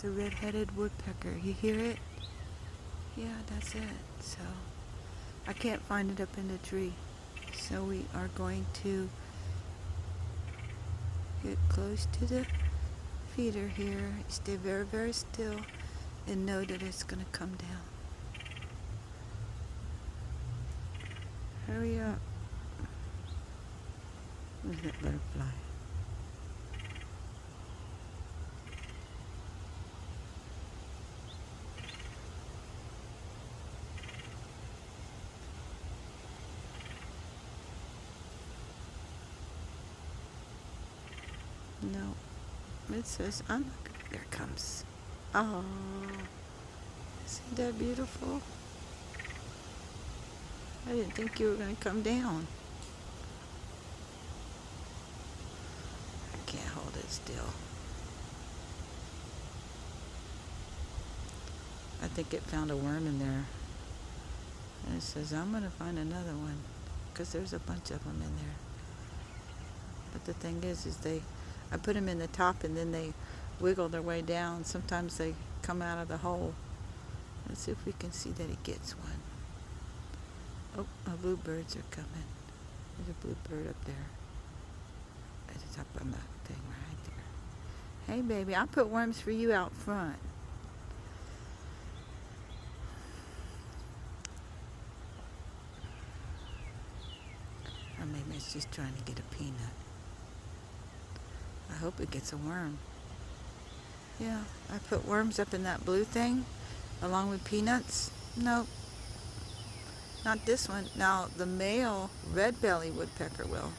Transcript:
the red-headed woodpecker. You hear it? Yeah, that's it. So I can't find it up in the tree. So we are going to get close to the feeder here. Stay very, very still and know that it's going to come down. Hurry up. Where's that butterfly? No. It says, I'm not gonna, there it comes. Oh, isn't that beautiful? I didn't think you were going to come down. I can't hold it still. I think it found a worm in there. And it says, I'm going to find another one. Because there's a bunch of them in there. But the thing is I put them in the top and then they wiggle their way down. Sometimes they come out of the hole. Let's see if we can see that he gets one. Oh, my bluebirds are coming. There's a bluebird up there. At the top of the thing right there. Hey, baby, I put worms for you out front. Or maybe it's just trying to get a peanut. I hope it gets a worm. Yeah, I put worms up in that blue thing along with peanuts. Nope. Not this one. Now, the male red-bellied woodpecker will.